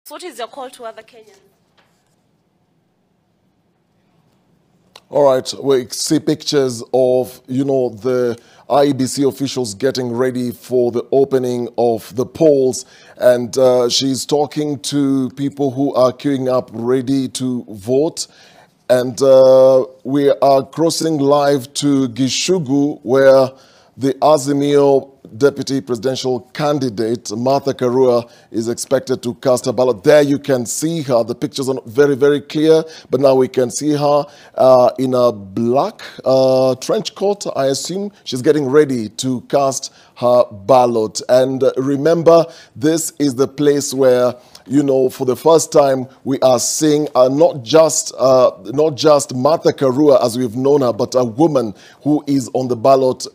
What is your call to other Kenyans? All right, we see pictures of, the IEBC officials getting ready for the opening of the polls. And she's talking to people who are queuing up ready to vote. And we are crossing live to Gichugu, where the Azimio deputy presidential candidate, Martha Karua, is expected to cast a ballot. There you can see her. The pictures are not very, very clear, but now we can see her in a black trench coat, I assume. She's getting ready to cast her ballot. And remember, this is the place where, for the first time, we are seeing not just Martha Karua as we've known her, but a woman who is on the ballot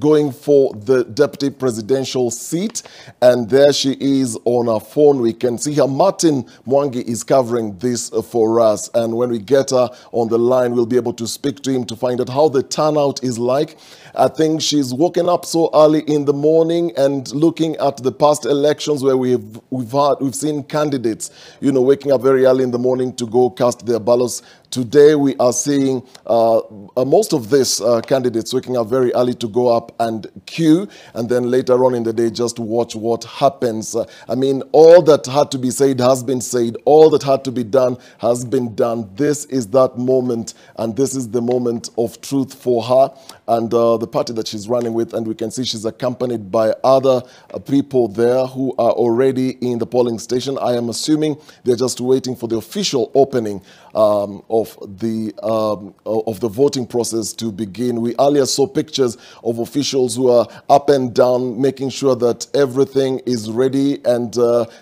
going for the deputy presidential seat. And there she is on her phone. We can see her. Martin Mwangi is covering this for us. And when we get her on the line, we'll be able to speak to him to find out how the turnout is like. I think she's woken up so early in the morning, and looking at the past elections where we've seen candidates, waking up very early in the morning to go cast their ballots. Today we are seeing most of these candidates waking up very early to go up and queue, and then later on in the day just watch what happens. I mean, all that had to be said has been said. All that had to be done has been done. This is that moment, and this is the moment of truth for her and the party that she's running with. And we can see she's accompanied by other people there who are already in the polling station. I am assuming they're just waiting for the official opening of the voting process to begin. We earlier saw pictures of officials who are up and down, making sure that everything is ready and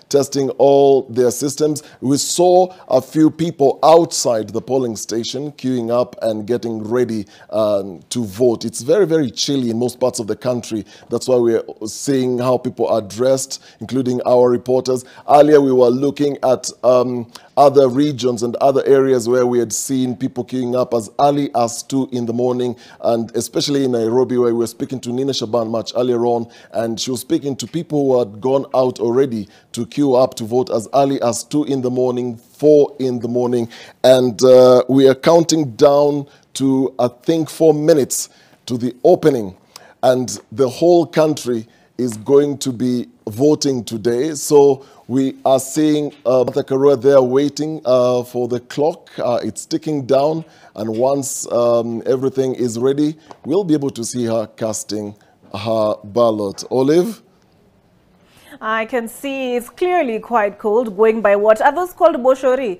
testing all their systems. We saw a few people outside the polling station queuing up and getting ready to vote. It's very, very chilly in most parts of the country. That's why we're seeing how people are dressed, including our reporters. Earlier, we were looking at other regions and other areas where we had seen people queuing up as early as 2 in the morning, and especially in Nairobi, where we were speaking to Nina Shaban much earlier on, and she was speaking to people who had gone out already to queue up to vote as early as 2 in the morning, 4 in the morning, and we are counting down to, I think, 4 minutes to the opening, and the whole country is going to be voting today. So we are seeing Martha Karua there waiting for the clock. It's ticking down, and once everything is ready, we'll be able to see her casting her ballot. Olive? I can see it's clearly quite cold, going by what others called boshori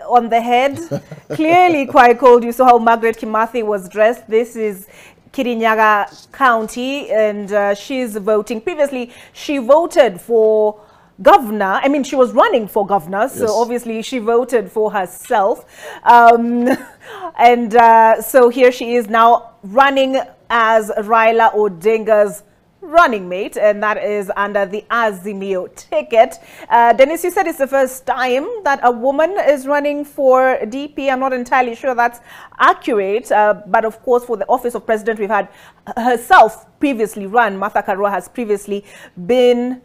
on the head. Clearly quite cold. You saw how Margaret Kimathi was dressed. This is Kirinyaga County, and she's voting. Previously, she voted for governor. I mean, she was running for governor, so yes, obviously she voted for herself. So here she is now running as Raila Odinga's running mate, and that is under the Azimio ticket. Dennis, you said it's the first time that a woman is running for DP. I'm not entirely sure that's accurate, but of course for the office of president, we've had herself previously run. Martha Karua has previously been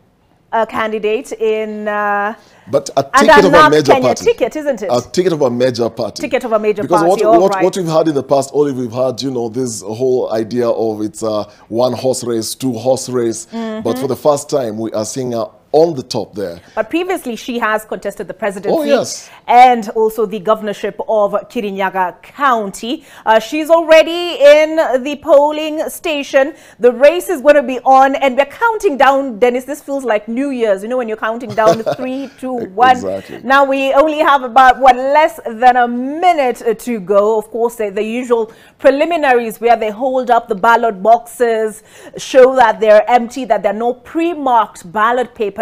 a candidate in but a ticket of a major Kenya party. Ticket, isn't it? A ticket of a major party. Ticket of a major because party. What we've had in the past, Olive, we've had, this whole idea of it's a 1-horse race, 2-horse race. But for the first time, we are seeing her on the top there. But previously, she has contested the presidency, oh, yes, and also the governorship of Kirinyaga County. She's already in the polling station. The race is going to be on, and we're counting down, Dennis. This feels like New Year's, when you're counting down 3, 2, 1. Exactly. Now we only have about, less than a minute to go. Of course, the usual preliminaries where they hold up the ballot boxes, show that they're empty, that there are no pre-marked ballot papers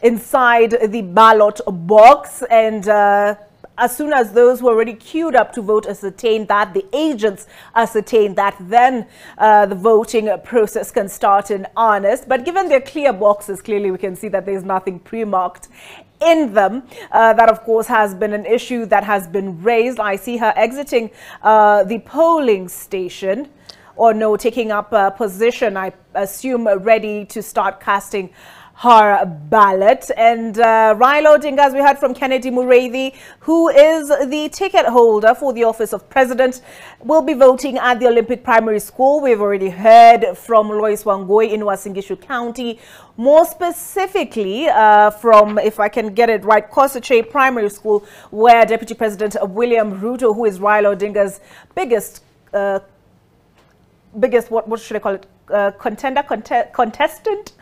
inside the ballot box, and as soon as those who are already queued up to vote ascertain that, the agents ascertain that, then the voting process can start in earnest. But given their clear boxes, clearly we can see that there's nothing pre-marked in them. That, of course, has been an issue that has been raised. I see her exiting the polling station, or no, taking up a position, I assume, ready to start casting her ballot. And Raila Odinga, as we heard from Kennedy Mureithi, who is the ticket holder for the office of president, will be voting at the Olympic Primary School. We've already heard from Lois Wangoi in Gichugu County, more specifically from, if I can get it right, Kosache Primary School, where Deputy President William Ruto, who is Raila Odinga's biggest, what should I call it? Contestant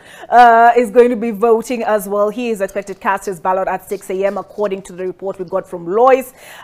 is going to be voting as well. He is expected to cast his ballot at 6 a.m. according to the report we got from Lois.